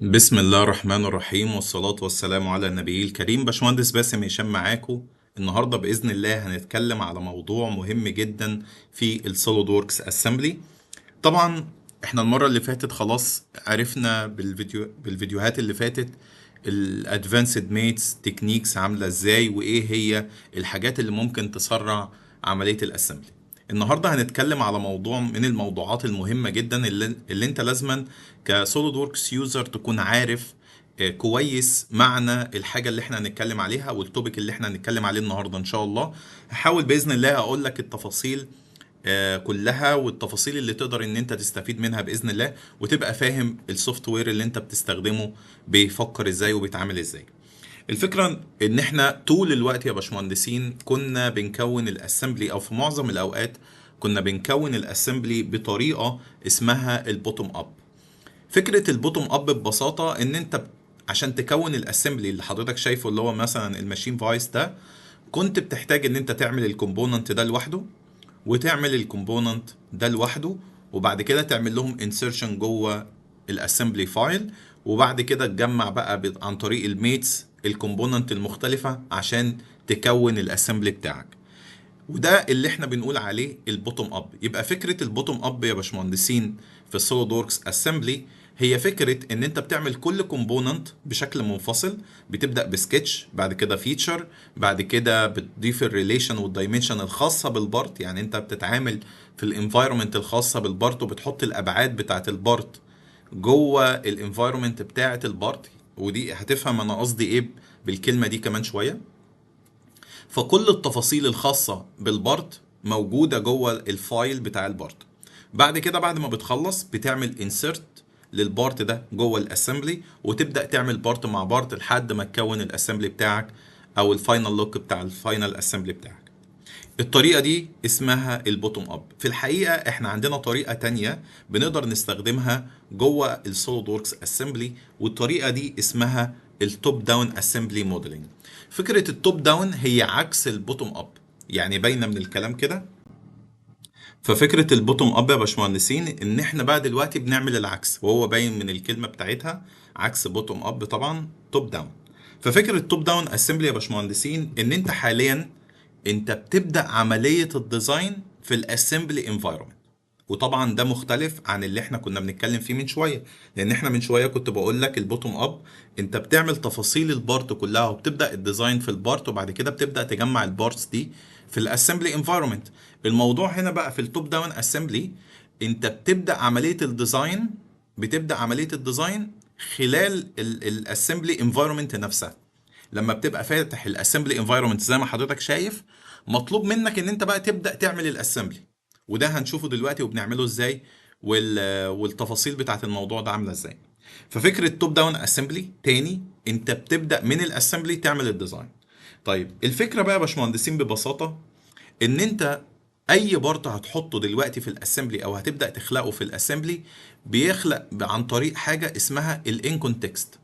بسم الله الرحمن الرحيم والصلاة والسلام على النبي الكريم. باشمهندس باسم هشام معاكم. النهاردة بإذن الله هنتكلم على موضوع مهم جدا في السوليد ووركس اسمبلي. طبعا احنا المرة اللي فاتت خلاص عرفنا بالفيديوهات اللي فاتت الادفانسد ميتس تكنيكس عاملة ازاي وايه هي الحاجات اللي ممكن تسرع عملية الاسمبلي. النهاردة هنتكلم على موضوع من الموضوعات المهمة جدا اللي انت لازما كسوليد ووركس يوزر تكون عارف كويس معنى الحاجة اللي احنا هنتكلم عليها والتوبيك اللي احنا هنتكلم عليه النهاردة ان شاء الله. هحاول بإذن الله اقول لك التفاصيل كلها والتفاصيل اللي تقدر ان انت تستفيد منها باذن الله وتبقى فاهم السوفت وير اللي انت بتستخدمه بيفكر ازاي وبيتعامل ازاي. الفكره ان احنا طول الوقت يا باشمهندسين كنا بنكون الاسمبلي او في معظم الاوقات كنا بنكون الاسمبلي بطريقه اسمها البوتوم اب. فكره البوتوم اب ببساطه ان انت عشان تكون الاسمبلي اللي حضرتك شايفه اللي هو مثلا الماشين فايس ده، كنت بتحتاج ان انت تعمل الكومبوننت ده لوحده وتعمل الكومبوننت ده لوحده، وبعد كده تعمل لهم انسيرشن جوه الاسمبلي فايل، وبعد كده تجمع بقى عن طريق الميتس الكومبوننت المختلفة عشان تكون الاسمبلي بتاعك. وده اللي احنا بنقول عليه البوتوم اب. يبقى فكرة البوتوم اب يا باشمهندسين في السوليد ووركس اسمبلي هي فكرة ان انت بتعمل كل كومبوننت بشكل منفصل. بتبدأ بسكتش، بعد كده فيتشر، بعد كده بتضيف الريليشن والدايمنشن الخاصة بالبارت. يعني انت بتتعامل في الانفايرمنت الخاصة بالبارت وبتحط الابعاد بتاعت البارت جوه الانفايرمنت بتاعت البارت. ودي هتفهم انا قصدي ايه بالكلمة دي كمان شوية. فكل التفاصيل الخاصة بالبارت موجودة جوه الفايل بتاع البارت. بعد كده بعد ما بتخلص بتعمل انسرت للبارت ده جوه الاسمبلي وتبدأ تعمل بارت مع بارت لحد ما تكون الاسمبلي بتاعك او الفاينل لوك بتاع الفاينل اسمبلي بتاعك. الطريقة دي اسمها البوتوم اب. في الحقيقة احنا عندنا طريقة تانية بنقدر نستخدمها جوه السوليد ووركس اسمبلي، والطريقة دي اسمها التوب داون اسمبلي موديلنج. فكرة التوب داون هي عكس البوتوم اب، يعني باينة من الكلام كده. ففكرة البوتوم اب يا باشمهندسين ان احنا بقى دلوقتي بنعمل العكس، وهو باين من الكلمة بتاعتها عكس بوتوم اب طبعا توب داون. ففكرة توب داون اسمبلي يا باشمهندسين ان انت حاليا انت بتبدأ عملية الديزاين في الاسمبلي انفايرمنت. وطبعا ده مختلف عن اللي احنا كنا بنتكلم فيه من شوية، لان احنا من شوية كنت بقول لك البوتوم اب انت بتعمل تفاصيل البارت كلها وبتبدأ الديزاين في البارت وبعد كده بتبدأ تجمع البارتس دي في الاسمبلي انفايرمنت. الموضوع هنا بقى في التوب داون اسمبلي انت بتبدأ عملية الديزاين خلال الاسمبلي انفايرمنت نفسها. لما بتبقى فاتح الاسمبلي انفايرمنت زي ما حضرتك شايف، مطلوب منك ان انت بقى تبدا تعمل الاسمبلي. وده هنشوفه دلوقتي وبنعمله ازاي والتفاصيل بتاعت الموضوع ده عامله ازاي. ففكره توب داون اسمبلي تاني انت بتبدا من الاسمبلي تعمل الديزاين. طيب الفكره بقى يا باشمهندسين ببساطه ان انت اي بارت هتحطه دلوقتي في الاسمبلي او هتبدا تخلقه في الاسمبلي بيخلق عن طريق حاجه اسمها الان كونتكست.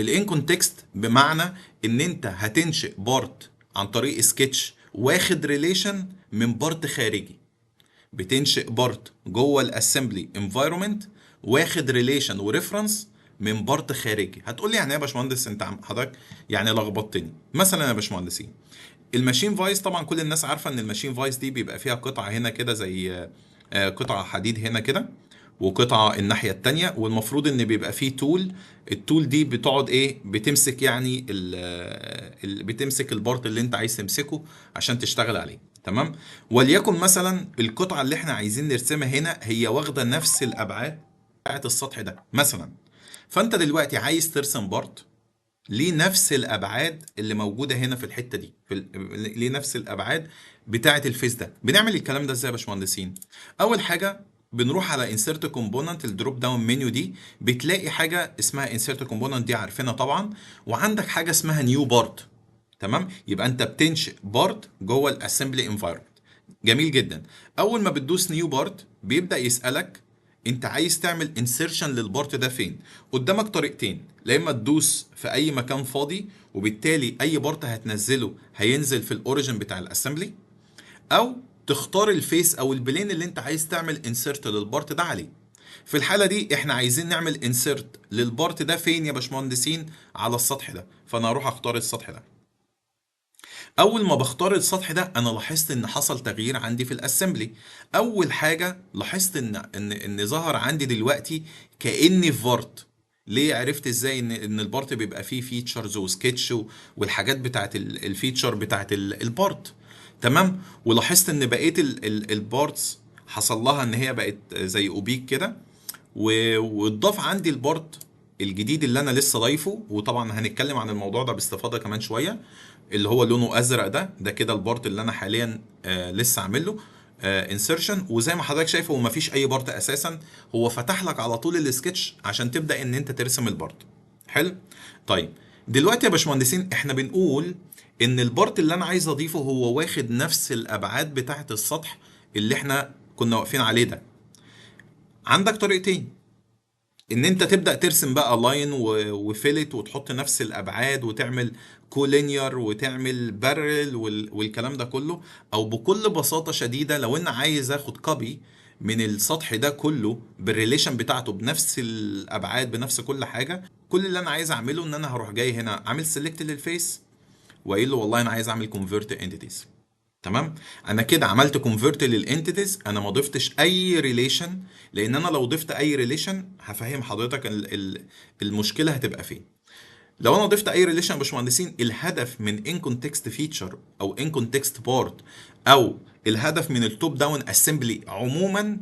الان كونتكست بمعنى ان انت هتنشئ بارت عن طريق سكتش واخد ريليشن من بارت خارجي. بتنشئ بارت جوه الاسمبلي انفايرمنت واخد ريليشن وريفرنس من بارت خارجي. هتقول لي يعني ايه يا باشمهندس انت حضرتك يعني لخبطتني. مثلا يا باشمهندسين الماشين فايس، طبعا كل الناس عارفه ان الماشين فايس دي بيبقى فيها قطعه هنا كده زي قطعه حديد هنا كده، وقطعه الناحيه التانية، والمفروض ان بيبقى فيه تول. التول دي بتقعد ايه بتمسك يعني بتمسك البارت اللي انت عايز تمسكه عشان تشتغل عليه. تمام. وليكن مثلا القطعه اللي احنا عايزين نرسمها هنا هي واخده نفس الابعاد بتاعت السطح ده مثلا. فانت دلوقتي عايز ترسم بارت ليه نفس الابعاد اللي موجوده هنا في الحته دي ليه نفس الابعاد بتاعه الفيس ده. بنعمل الكلام ده ازاي يا باشمهندسين؟ اول حاجه بنروح على انسيرت كومبوننت، الدروب داون منيو دي بتلاقي حاجه اسمها انسيرت كومبوننت دي عارفينها طبعا، وعندك حاجه اسمها نيو بارت. تمام. يبقى انت بتنشئ بارت جوه الاسمبلي انفايرمنت. جميل جدا. اول ما بتدوس نيو بارت بيبدا يسالك انت عايز تعمل انسيرشن للبارت ده فين. قدامك طريقتين، لا اما تدوس في اي مكان فاضي وبالتالي اي بارت هتنزله هينزل في الاوريجن بتاع الاسمبلي، او تختار الفيس او البلين اللي انت عايز تعمل انسيرت للبارت ده عليه. في الحاله دي احنا عايزين نعمل انسيرت للبارت ده فين يا باشمهندسين؟ على السطح ده. فانا هروح اختار السطح ده. اول ما بختار السطح ده انا لاحظت ان حصل تغيير عندي في الاسمبلي. اول حاجه لاحظت ان ظهر عندي دلوقتي كاني في بارت. ليه؟ عرفت ازاي ان البارت بيبقى فيه فيتشرز وسكتش والحاجات بتاعت الفيتشر بتاعت البارت. تمام. ولاحظت ان بقيه البارتس حصل لها ان هي بقت زي اوبيك كده. واتضاف عندي البارت الجديد اللي انا لسه ضايفه، وطبعا هنتكلم عن الموضوع ده باستفاضه كمان شويه، اللي هو لونه ازرق ده كده البارت اللي انا حاليا لسه عامل له انسرشن. وزي ما حضرتك شايف هو مفيش اي بارت اساسا، هو فتح لك على طول السكتش عشان تبدا ان انت ترسم البارت. حلو. طيب دلوقتي يا باشمهندسين احنا بنقول ان البارت اللي انا عايز اضيفه هو واخد نفس الابعاد بتاعه السطح اللي احنا كنا واقفين عليه ده. عندك طريقتين، ان انت تبدا ترسم بقى لاين وفيلت وتحط نفس الابعاد وتعمل كولينير وتعمل بارل والكلام ده كله. او بكل بساطه شديده لو انا عايز اخد كوبي من السطح ده كله بالريليشن بتاعته بنفس الابعاد بنفس كل حاجه، كل اللي انا عايز اعمله ان انا هروح جاي هنا عامل سيلكت للفيس وقايل له والله انا عايز اعمل كونفرت انتيتيز. تمام. انا كده عملت كونفرت للانتيتيز، انا ما ضفتش اي ريليشن. لان انا لو ضفت اي ريليشن هفهم حضرتك المشكله هتبقى فين. لو انا ضفت اي ريليشن يا باشمهندسين، الهدف من ان كونتكست فيتشر او ان كونتكست بارت او الهدف من التوب داون اسمبلي عموما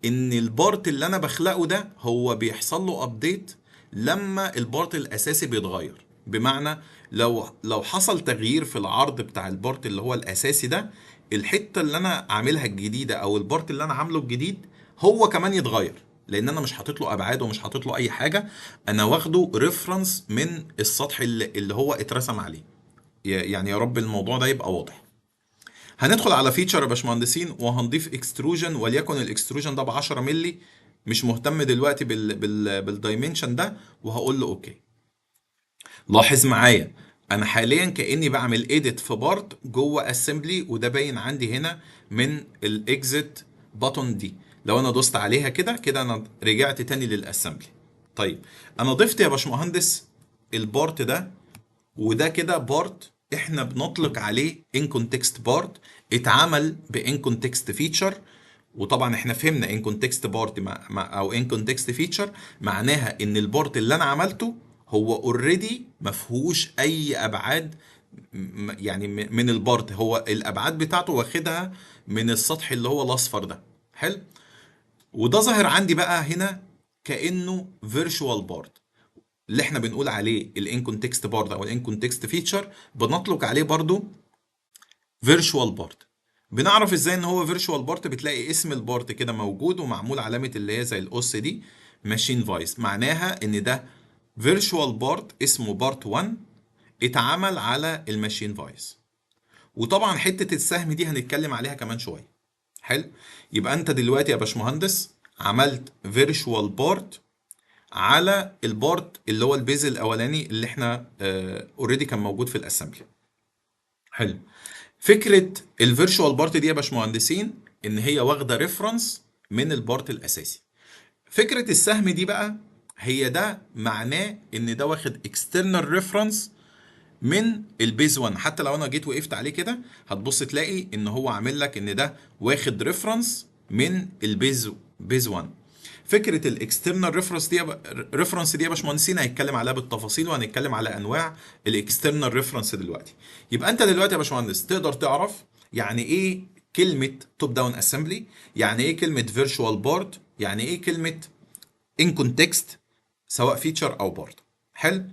ان البارت اللي انا بخلقه ده هو بيحصل له ابديت لما البارت الاساسي بيتغير. بمعنى لو حصل تغيير في العرض بتاع البارت اللي هو الاساسي ده، الحته اللي انا عاملها الجديده او البارت اللي انا عامله الجديد هو كمان يتغير. لان انا مش حاطط له ابعاد ومش حاطط له اي حاجه، انا واخده ريفرنس من السطح اللي هو اترسم عليه. يعني يا رب الموضوع ده يبقى واضح. هندخل على فيتشر يا باشمهندسين وهنضيف اكستروجن، وليكن الاكستروجن ده ب 10 مللي. مش مهتم دلوقتي بالدايمنشن ده، وهقول له اوكي. لاحظ معايا انا حاليا كاني بعمل ايديت في بارت جوه اسمبلي، وده باين عندي هنا من الاكزit بutton دي. لو انا دوست عليها كده كده انا رجعت تاني للاسمبلي. طيب انا ضفت يا باشمهندس البارت ده، وده كده بارت احنا بنطلق عليه ان كونتكست بارت، اتعمل بان كونتكست فيتشر. وطبعا احنا فهمنا ان كونتكست بارت او ان كونتكست فيتشر معناها ان البارت اللي انا عملته هو اوريدي ما فيهوش اي ابعاد. يعني من البارت هو الابعاد بتاعته واخدها من السطح اللي هو الاصفر ده. حلو. وده ظاهر عندي بقى هنا كانه فيرتشوال بارت اللي احنا بنقول عليه الان كونتكست بارت او الان كونتكست فيتشر، بنطلق عليه برضو فيرتشوال بارت. بنعرف ازاي ان هو فيرتشوال بارت؟ بتلاقي اسم البارت كده موجود ومعمول علامه اللي هي زي الاس دي ماشين فايس، معناها ان ده فيرتشوال بارت اسمه بارت 1 اتعمل على الماشين فايس. وطبعا حته السهم دي هنتكلم عليها كمان شويه. حلو. يبقى انت دلوقتي يا باشمهندس عملت فيرتشوال بارت على البارت اللي هو البيز الاولاني اللي احنا اوريدي كان موجود في الاسمبلي. حلو. فكره الفيرتشوال بارت دي يا باشمهندسين ان هي واخده ريفرنس من البارت الاساسي. فكره السهم دي بقى هي ده معناه ان ده واخد اكسترنال ريفرنس من البيز 1. حتى لو انا جيت وقفت عليه كده هتبص تلاقي ان هو عامل لك ان ده واخد ريفرنس من بيز 1. فكره الاكسترنال ريفرنس دي يا باشمهندسين هنتكلم عليها بالتفاصيل، وهنتكلم على انواع الاكسترنال ريفرنس دلوقتي. يبقى انت دلوقتي يا باشمهندس تقدر تعرف يعني ايه كلمه توب داون اسمبلي، يعني ايه كلمه فيرتشوال بارت، يعني ايه كلمه ان كونتكست سواء فيتشر او بارت. حلو.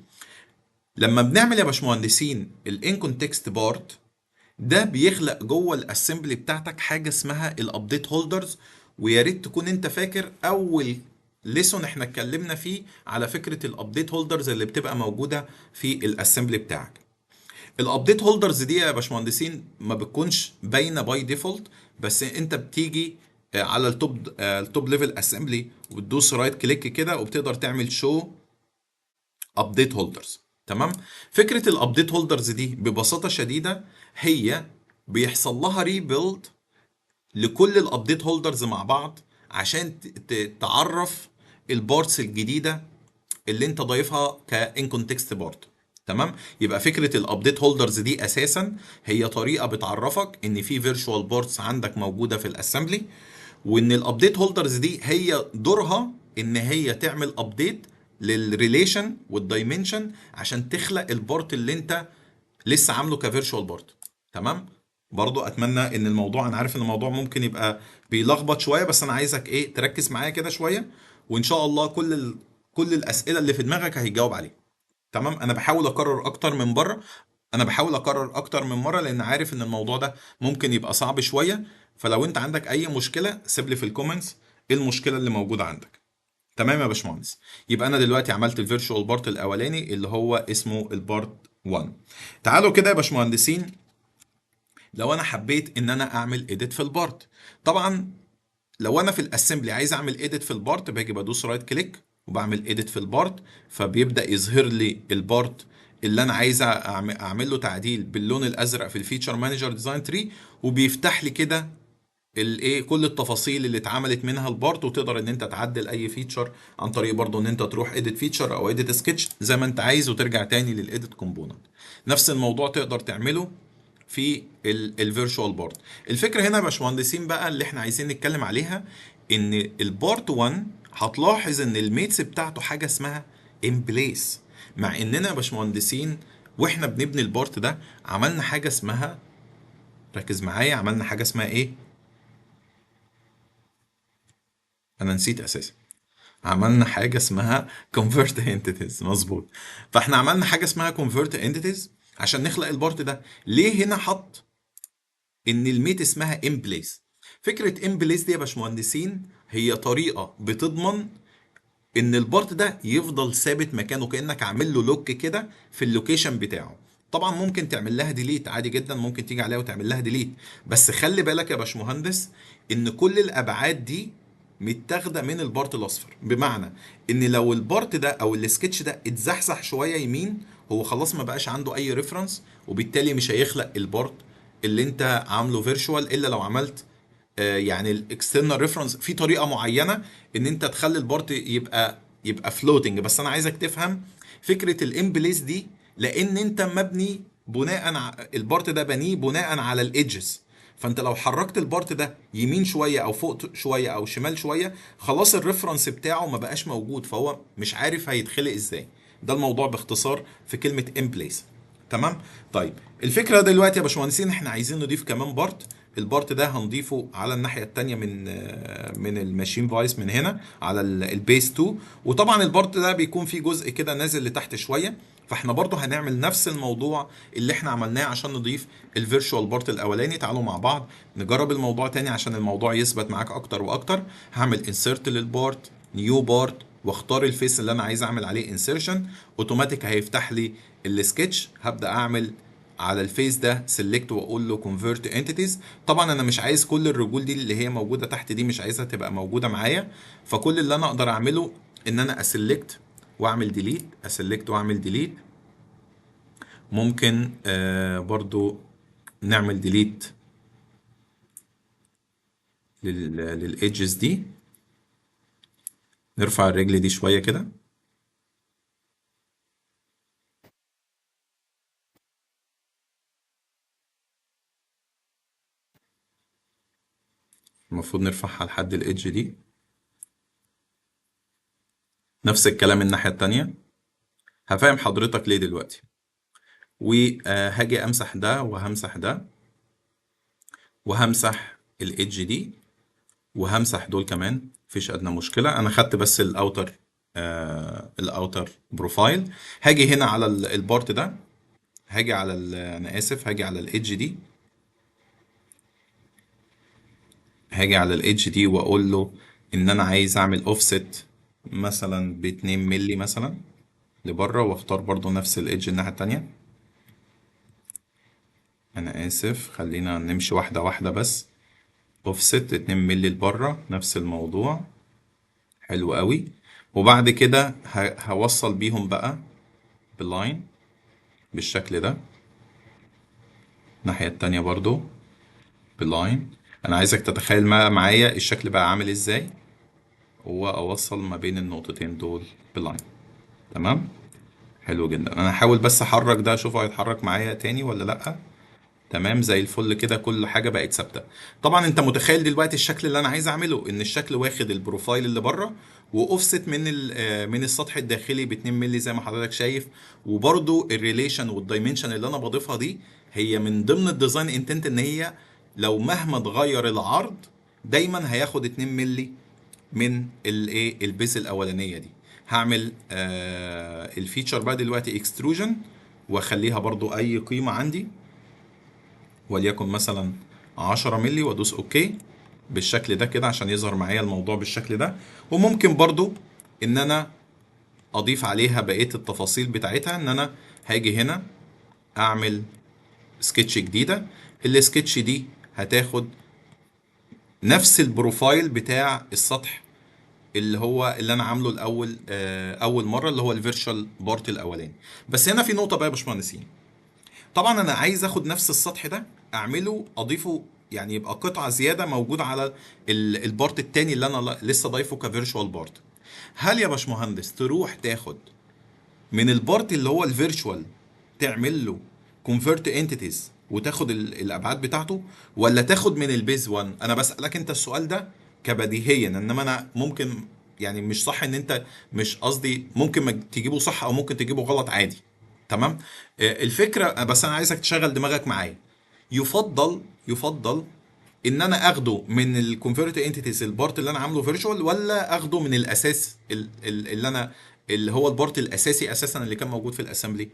لما بنعمل يا باشمهندسين الان كونتكست بارت ده بيخلق جوه الاسمبلي بتاعتك حاجه اسمها الابديت هولدرز. ويا ريت تكون انت فاكر اول ليسون احنا اتكلمنا فيه على فكره الابديت هولدرز اللي بتبقى موجوده في الاسمبلي بتاعك. الابديت هولدرز دي يا باشمهندسين ما بتكونش باينه باي ديفولت، بس انت بتيجي على التوب ليفل اسمبلي وتدوس رايت كليك كده وبتقدر تعمل شو ابديت هولدرز. تمام. فكره الابديت هولدرز دي ببساطه شديده هي بيحصل لها ريبيلد لكل الابديت هولدرز مع بعض عشان تعرف البارتس الجديده اللي انت ضايفها كان كونتكست بارت. تمام. يبقى فكره الابديت هولدرز دي اساسا هي طريقه بتعرفك ان في فيرتشوال بارتس عندك موجوده في الاسمبلي، وان الابديت هولدرز دي هي دورها ان هي تعمل ابديت للريليشن والدايمنشن عشان تخلق البارت اللي انت لسه عامله كفيرتشوال بارت. تمام. برضو اتمنى ان الموضوع، انا عارف ان الموضوع ممكن يبقى بيلخبط شويه، بس انا عايزك ايه تركز معايا كده شويه، وان شاء الله كل الاسئله اللي في دماغك هيجاوب عليها. تمام. انا بحاول اكرر اكتر من بره، انا بحاول اكرر اكتر من مره، لان عارف ان الموضوع ده ممكن يبقى صعب شويه. فلو انت عندك اي مشكله سيب لي في الكومنتس ايه المشكله اللي موجوده عندك. تمام يا باشمهندس. يبقى انا دلوقتي عملت الفيرتشوال بارت الاولاني اللي هو اسمه البارت 1. تعالوا كده يا باشمهندسين، لو انا حبيت ان انا اعمل ايديت في البارت، طبعا لو انا في الاسمبلي عايز اعمل ايديت في البارت باجي بدوس رايت كليك وبعمل ايديت في البارت، فبيبدا يظهر لي البارت اللي انا عايز اعمل له تعديل باللون الازرق في الفيتشر مانجر ديزاين تري، وبيفتح لي كده الايه كل التفاصيل اللي اتعملت منها البارت، وتقدر ان انت تعدل اي فيتشر عن طريق برضو ان انت تروح ايديت فيتشر او ايديت سكتش زي ما انت عايز، وترجع تاني للايديت كومبوننت. نفس الموضوع تقدر تعمله في الفيرتشوال بارت. الفكره هنا يا باشمهندسين بقى اللي احنا عايزين نتكلم عليها، ان البارت 1 هتلاحظ ان الميتس بتاعته حاجه اسمها ان بليس. مع اننا يا باشمهندسين واحنا بنبني البارت ده عملنا حاجه اسمها، ركز معايا، عملنا حاجه اسمها ايه؟ انا نسيت اساسا. عملنا حاجه اسمها convert entities، مظبوط. فاحنا عملنا حاجه اسمها convert entities عشان نخلق البارت ده. ليه هنا حط ان الميت اسمها in place؟ فكره in place دي يا باشمهندسين هي طريقه بتضمن ان البارت ده يفضل ثابت مكانه، كانك عامل له لوك كده في اللوكيشن بتاعه. طبعا ممكن تعمل لها ديليت عادي جدا، ممكن تيجي عليها وتعمل لها ديليت، بس خلي بالك يا باشمهندس ان كل الابعاد دي متاخده من البارت الاصفر. بمعنى ان لو البارت ده او السكتش ده اتزحزح شويه يمين، هو خلاص ما بقاش عنده اي ريفرنس، وبالتالي مش هيخلق البارت اللي انت عامله فيرتشوال الا لو عملت يعني الاكسترنال ريفرنس في طريقه معينه ان انت تخلي البارت يبقى فلوتنج. بس انا عايزك تفهم فكره الام بليس دي، لان انت مبني بناء البارت ده بنيه بناء على الايدجز. فانت لو حركت البارت ده يمين شويه او فوق شويه او شمال شويه، خلاص الريفرنس بتاعه ما بقاش موجود، فهو مش عارف هيتخلق ازاي. ده الموضوع باختصار في كلمه ام بليس. تمام. طيب الفكره دلوقتي يا باشمهندسين احنا عايزين نضيف كمان بارت. البارت ده هنضيفه على الناحيه التانيه من الماشين فايس، من هنا على البيس 2. وطبعا البارت ده بيكون فيه جزء كده نازل لتحت شويه، فاحنا برضو هنعمل نفس الموضوع اللي احنا عملناه عشان نضيف الفيرتشوال بارت الاولاني. تعالوا مع بعض نجرب الموضوع تاني عشان الموضوع يثبت معاك اكتر واكتر. هعمل انسيرت للبارت، نيو بارت، واختار الفيس اللي انا عايز اعمل عليه انسيرشن. اوتوماتيك هيفتح لي السكتش. هبدا اعمل على الفيس ده سيلكت واقول له كونفيرت انتيتيز. طبعا انا مش عايز كل الرجول دي اللي هي موجوده تحت دي، مش عايزها تبقى موجوده معايا. فكل اللي انا اقدر اعمله ان انا اسلكت واعمل ديليت، اسلكت واعمل ديليت. ممكن برضو نعمل ديليت للايدجز دي، نرفع الرجل دي شويه كده. المفروض نرفعها لحد الايدج دي. نفس الكلام الناحيه التانيه. هفهم حضرتك ليه دلوقتي. وهاجي امسح ده وهمسح ده وهمسح الايدج دي وهمسح دول كمان، مفيش ادنى مشكله. انا خدت بس الاوتر بروفايل. هاجي هنا على البارت ده، هاجي على انا اسف، هاجي على الايدج دي، هاجي على الايدج دي واقول له ان انا عايز اعمل اوفست مثلا ب 2 مللي مثلا لبره، واختار برضو نفس الايدج الناحيه التانيه. انا اسف، خلينا نمشي واحده واحده بس. اوفست 2 مللي لبره، نفس الموضوع. حلو قوي. وبعد كده هوصل بيهم بقى باللاين بالشكل ده. الناحية التانية برضو باللاين. انا عايزك تتخيل معايا الشكل بقى عامل ازاي. واوصل ما بين النقطتين دول بلاين. تمام. حلو جدا. انا هحاول بس احرك ده اشوفه هيتحرك معايا تاني ولا لا. تمام زي الفل كده، كل حاجه بقت ثابته. طبعا انت متخيل دلوقتي الشكل اللي انا عايز اعمله، ان الشكل واخد البروفايل اللي بره واوفست من من السطح الداخلي ب 2 مللي زي ما حضرتك شايف. وبرده الريليشن والدايمنشن اللي انا بضيفها دي هي من ضمن الديزاين انتنت، ان هي لو مهما اتغير العرض دايما هياخد 2 مللي من الايه البيز الاولانيه دي. هعمل الفيتشر بقى دلوقتي اكستروجن، واخليها برضو اي قيمه عندي، وليكن مثلا 10 مللي، وادوس اوكي بالشكل ده كده عشان يظهر معايا الموضوع بالشكل ده. وممكن برضو ان انا اضيف عليها بقية التفاصيل بتاعتها، ان انا هاجي هنا اعمل سكتش جديدة. السكتش دي هتاخد نفس البروفايل بتاع السطح اللي انا عامله الاول، اول مرة، اللي هو الفيرشوال بارت الاولاني. بس هنا في نقطة بقى يا باشمهندسين. طبعا انا عايز اخد نفس السطح ده اعمله اضيفه، يعني يبقى قطعه زياده موجوده على البارت التاني اللي انا لسه ضايفه كفيرتشوال بارت. هل يا باشمهندس تروح تاخد من البارت اللي هو الفيرتشوال تعمل له كونفرت انتيتيز وتاخد الابعاد بتاعته، ولا تاخد من البيز 1؟ انا بسالك انت السؤال ده كبديهيا، انما انا ممكن يعني مش صح ان انت، مش قصدي ممكن ما تجيبه صح او ممكن تجيبه غلط عادي. تمام. الفكره بس انا عايزك تشغل دماغك معايا. يفضل ان انا اخده من الكونفرت انتيتيز البارت اللي انا عامله فيرتشوال، ولا اخده من الاساس اللي انا اللي هو البارت الاساسي اساسا اللي كان موجود في الاسمبلي؟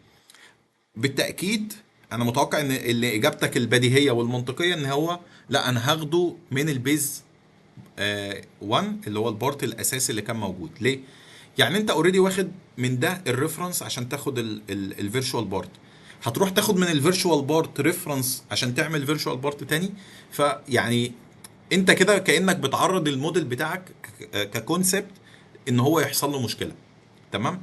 بالتاكيد انا متوقع ان اللي اجابتك البديهيه والمنطقيه ان هو لا، انا هاخده من البيز 1 اللي هو البارت الاساسي اللي كان موجود. ليه؟ يعني انت اوريدي واخد من ده الريفرنس عشان تاخد الفيرتشوال بارت، هتروح تاخد من الفيرتشوال بارت ريفرنس عشان تعمل فيرتشوال بارت تاني. فيعني انت كده كانك بتعرض الموديل بتاعك ككونسبت ان هو يحصل له مشكله. تمام.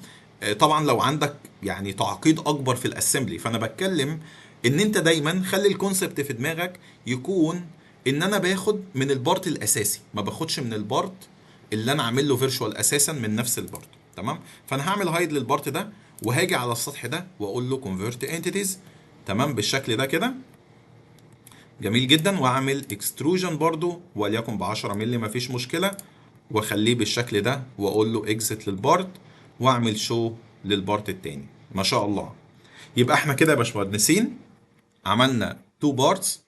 طبعا لو عندك يعني تعقيد اكبر في الاسمبلي، فانا بتكلم ان انت دايما خلي الكونسبت في دماغك يكون ان انا باخد من البارت الاساسي، ما باخدش من البارت اللي انا عامل له فيرتشوال اساسا من نفس البارت. تمام. فانا هعمل هايد للبارت ده، وهاجي على السطح ده واقول له كونفرت انتيتيز. تمام بالشكل ده كده. جميل جدا. واعمل اكستروجن برضو وليكن ب 10 مللي مفيش مشكله، واخليه بالشكل ده واقول له اكزit للبارت، واعمل شو للبارت التاني. ما شاء الله. يبقى احنا كده يا باشمهندسين عملنا تو بارتس،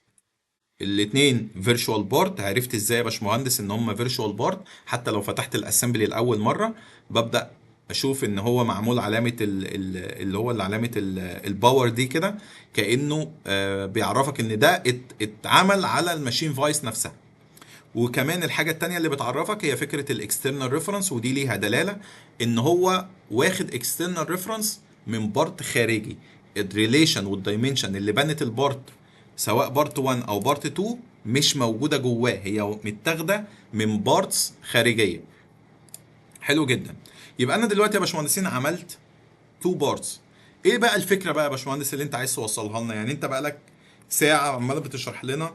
الاتنين فيرتشوال بارت. عرفت ازاي يا باشمهندس ان هم فيرتشوال بارت؟ حتى لو فتحت الاسمبلي لاول مره ببدا اشوف ان هو معمول علامه اللي هو علامه الباور دي كده، كانه بيعرفك ان ده اتعمل على الماشين فايس نفسها. وكمان الحاجه التانيه اللي بتعرفك هي فكره الاكسترنال ريفرنس، ودي ليها دلاله ان هو واخد اكسترنال ريفرنس من بارت خارجي. الريليشن والدايمنشن اللي بنت البارت سواء بارت 1 او بارت 2 مش موجوده جواه، هي متاخده من بارتس خارجيه. حلو جدا. يبقى انا دلوقتي يا باشمهندسين عملت تو بارتس. ايه بقى الفكره بقى يا باشمهندس اللي انت عايز توصلها لنا؟ يعني انت بقالك ساعه عمال بتشرح لنا،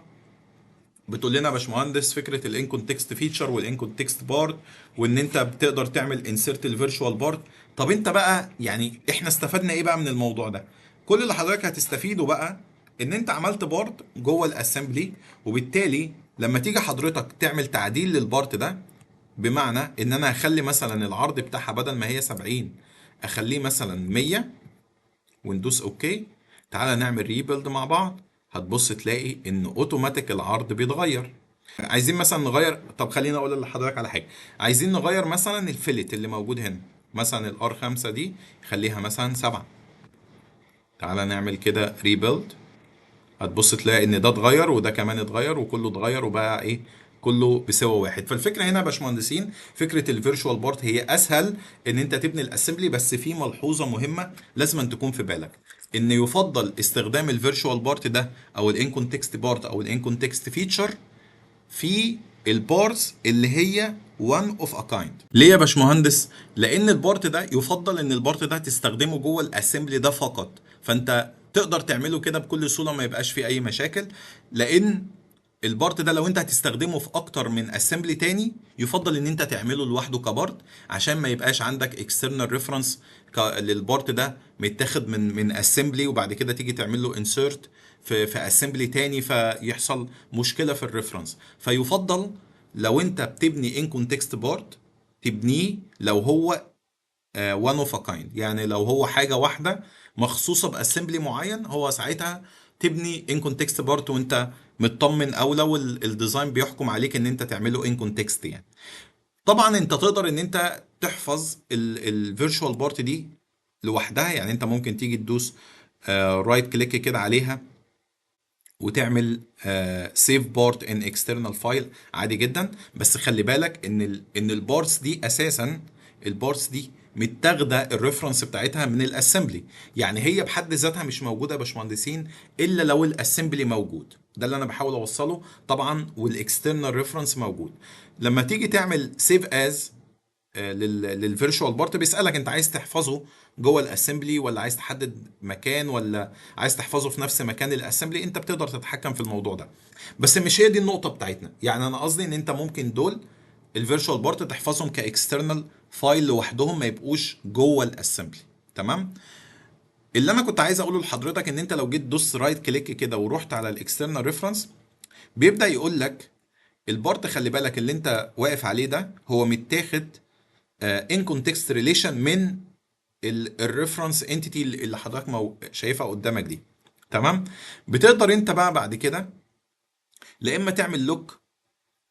بتقول لنا يا باشمهندس فكره الان كونتكست فيتشر والان كونتكست بارت، وان انت بتقدر تعمل انسيرت الفيرتشوال بارت. طب انت بقى يعني احنا استفدنا ايه بقى من الموضوع ده؟ كل اللي حضرتك هتستفيده بقى ان انت عملت بارت جوه الاسمبلي، وبالتالي لما تيجي حضرتك تعمل تعديل للبارت ده، بمعنى ان انا هخلي مثلا العرض بتاعها بدل ما هي 70 اخليه مثلا 100، وندوس اوكي. تعالى نعمل ريبيلد مع بعض. هتبص تلاقي ان اوتوماتيك العرض بيتغير. عايزين مثلا نغير، طب خليني اقول لحضرتك على حاجه. عايزين نغير مثلا الفيلت اللي موجود هنا، مثلا الار 5 دي خليها مثلا 7. تعالى نعمل كده ريبيلد. هتبص تلاقي ان ده اتغير وده كمان اتغير وكله اتغير وبقى ايه، كله بسوى واحد. فالفكره هنا يا باشمهندسين فكره الفيرتشوال بارت هي اسهل ان انت تبني الاسمبلي. بس في ملحوظه مهمه لازم أن تكون في بالك، ان يفضل استخدام الفيرتشوال بارت ده او الان كونتكست بارت او الان كونتكست فيتشر في البارتس اللي هي one of a kind. ليه يا باشمهندس؟ لان البارت ده يفضل ان البارت ده تستخدمه جوه الاسمبلي ده فقط، فانت تقدر تعمله كده بكل سهوله ما يبقاش فيه اي مشاكل. لان البارت ده لو انت هتستخدمه في اكتر من اسمبلي تاني يفضل ان انت تعمله لوحده كبارت، عشان ما يبقاش عندك اكسترنال ريفرنس للبارت ده متاخد من اسمبلي وبعد كده تيجي تعمل له انسيرت في اسمبلي تاني فيحصل مشكله في الريفرنس. فيفضل لو انت بتبني ان كونتكست بارت تبنيه لو هو وان اوف ا كايند، يعني لو هو حاجه واحده مخصوصه باسمبلي معين، هو ساعتها تبني ان كونتكست بارت وانت مطمن، او لو الديزاين بيحكم عليك ان انت تعمله ان كونتكست يعني. طبعا انت تقدر ان انت تحفظ الفيرتشوال بارت دي لوحدها، يعني انت ممكن تيجي تدوس رايت كليك كده عليها وتعمل سيف بارت ان اكسترنال فايل عادي جدا. بس خلي بالك ان البارتس دي اساسا، البارتس دي متاخده الريفرنس بتاعتها من الاسمبلي، يعني هي بحد ذاتها مش موجوده يا باشمهندسين الا لو الاسمبلي موجود. ده اللي انا بحاول اوصله طبعا، والاكسترنال ريفرنس موجود. لما تيجي تعمل سيف از للفيرتشوال بارت بيسألك انت عايز تحفظه جوه الاسمبلي ولا عايز تحدد مكان ولا عايز تحفظه في نفس مكان الاسمبلي. انت بتقدر تتحكم في الموضوع ده، بس مش هي دي النقطة بتاعتنا. يعني انا قصدي ان انت ممكن دول الفيرتشوال بارت تحفظهم كاكسترنال فايل لوحدهم، ما يبقوش جوه الاسمبلي. تمام. اللي انا كنت عايز اقوله لحضرتك ان انت لو جيت دوس رايت كليك كده ورحت على الاكسترنال ريفرنس بيبدأ يقول لك البارت خلي بالك اللي انت واقف عليه ده هو متاخد ان كونتكست ريليشن من الريفرنس انتيتي اللي حضرتك شايفها قدامك دي. تمام. بتقدر انت بقى بعد كده لا اما تعمل لوك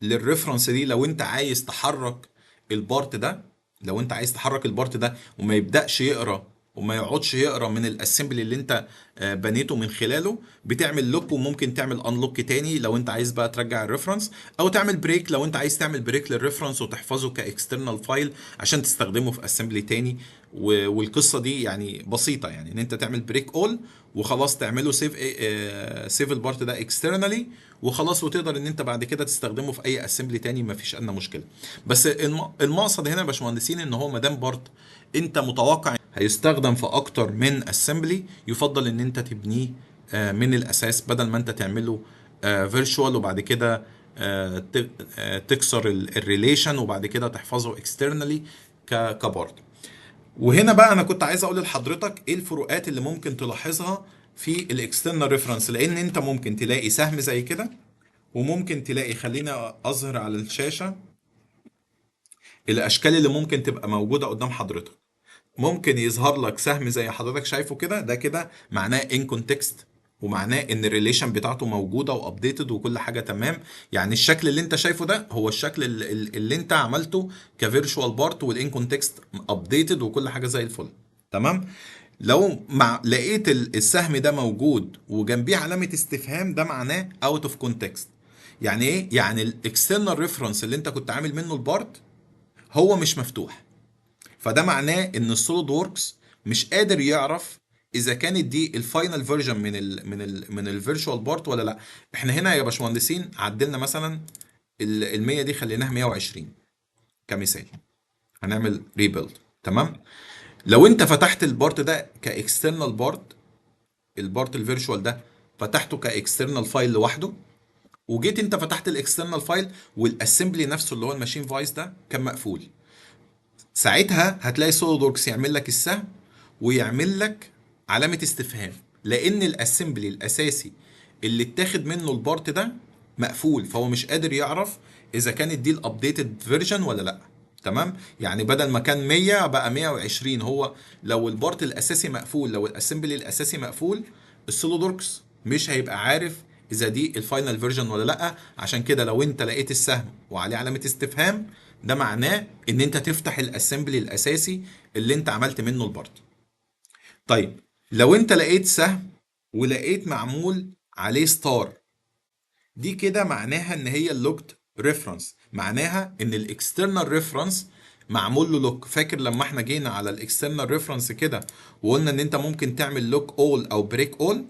للريفرنس دي لو انت عايز تحرك البارت ده، لو انت عايز تحرك البارت ده وما يبداش يقرا وما يقعدش يقرا من الاسمبلي اللي انت بنيته من خلاله، بتعمل لوك وممكن تعمل انلوك تاني لو انت عايز بقى ترجع الريفرنس، او تعمل بريك لو انت عايز تعمل بريك للريفرنس وتحفظه كاكسترنال فايل عشان تستخدمه في اسمبلي تاني. والقصه دي يعني بسيطه، يعني ان انت تعمل بريك اول وخلاص تعمله سيف، سيف البارت ده اكسترنالي وخلاص، وتقدر ان انت بعد كده تستخدمه في اي اسمبلي تاني مفيش ادنى مشكله. بس المقصد هنا يا باشمهندسين ان هو ما دام بارت انت متوقع هيستخدم في اكتر من اسمبلي، يفضل ان انت تبنيه من الاساس بدل ما انت تعمله فيرتشوال وبعد كده تكسر الريليشن وبعد كده تحفظه اكسترنالي كبارت. وهنا بقى انا كنت عايز اقول لحضرتك ايه الفروقات اللي ممكن تلاحظها في الاكسترنال ريفرنس، لان انت ممكن تلاقي سهم زي كده وممكن تلاقي، خلينا اظهر على الشاشة الاشكال اللي ممكن تبقى موجودة قدام حضرتك. ممكن يظهر لك سهم زي حضرتك شايفه كده، ده كده معناه ان كونتكست، ومعناه ان الريليشن بتاعته موجوده وابديتد وكل حاجه تمام. يعني الشكل اللي انت شايفه ده هو الشكل اللي انت عملته كفيرتشوال بارت، والان كونتكست ابديتد وكل حاجه زي الفل. تمام. لو لقيت السهم ده موجود وجنبيه علامه استفهام، ده معناه اوت اوف كونتكست. يعني ايه؟ يعني الاكسترنال ريفرنس اللي انت كنت عامل منه البارت هو مش مفتوح، فده معناه ان السوليد ووركس مش قادر يعرف اذا كانت دي الفاينل فيرجن من الفيرتشوال بارت ولا لا. احنا هنا يا باشمهندسين عدلنا مثلا ال 100 دي خليناها 120 كمثال، هنعمل ريبيلد. تمام. لو انت فتحت البارت ده كاكسترنال بارت، البارت الفيرتشوال ده فتحته كاكسترنال فايل لوحده، وجيت انت فتحت الاكسترنال فايل والاسمبلي نفسه اللي هو الماشين فايس ده كان مقفول، ساعتها هتلاقي سوليد وركس يعمل لك السهم ويعمل لك علامة استفهام، لأن الاسمبلي الأساسي اللي اتاخد منه البارت ده مقفول، فهو مش قادر يعرف إذا كانت دي الأبديتد فيرجن ولا لأ. تمام. يعني بدل ما كان 100 بقى 120. هو لو البارت الأساسي مقفول، لو الاسمبلي الأساسي مقفول، السوليد وركس مش هيبقى عارف إذا دي الفاينل فيرجن ولا لأ. عشان كده لو أنت لقيت السهم وعليه علامة استفهام، ده معناه ان انت تفتح الاسمبلي الاساسي اللي انت عملت منه البارت. طيب لو انت لقيت سهم ولقيت معمول عليه ستار، دي كده معناها ان هي اللوكت ريفرنس، معناها ان الاكسترنال ريفرنس معمول له لوك. فاكر لما احنا جينا على الاكسترنال ريفرنس كده وقلنا ان انت ممكن تعمل لوك اول او بريك اول؟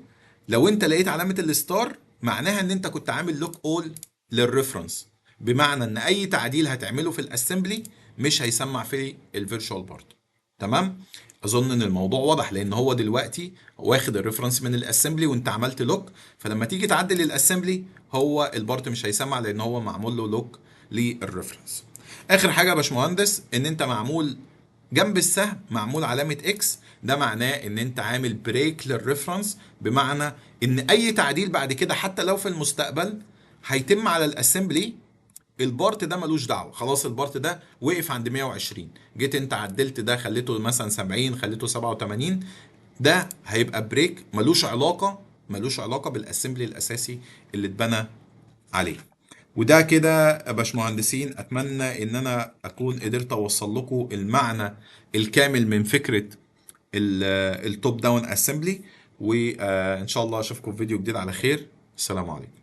لو انت لقيت علامة الستار معناها ان انت كنت عامل لوك اول للريفرنس، بمعنى ان اي تعديل هتعمله في الاسمبلي مش هيسمع في الفيرتشوال بارت. تمام. اظن ان الموضوع واضح، لان هو دلوقتي واخد الريفرنس من الاسمبلي وانت عملت لوك، فلما تيجي تعدل الاسمبلي هو البارت مش هيسمع لان هو معمول له لوك للريفرنس. اخر حاجه يا باشمهندس ان انت معمول جنب السهم معمول علامه اكس، ده معناه ان انت عامل بريك للريفرنس، بمعنى ان اي تعديل بعد كده حتى لو في المستقبل هيتم على الاسمبلي، البارت ده ملوش دعوه، خلاص البارت ده وقف عند 120، جيت انت عدلت ده خليته مثلا 70 خليته 87، ده هيبقى بريك ملوش علاقه بالاسمبلي الاساسي اللي اتبنى عليه. وده كده يا باشمهندسين، اتمنى ان انا اكون قدرت اوصل لكم المعنى الكامل من فكره التوب داون اسمبلي، وان شاء الله اشوفكم في فيديو جديد على خير. السلام عليكم.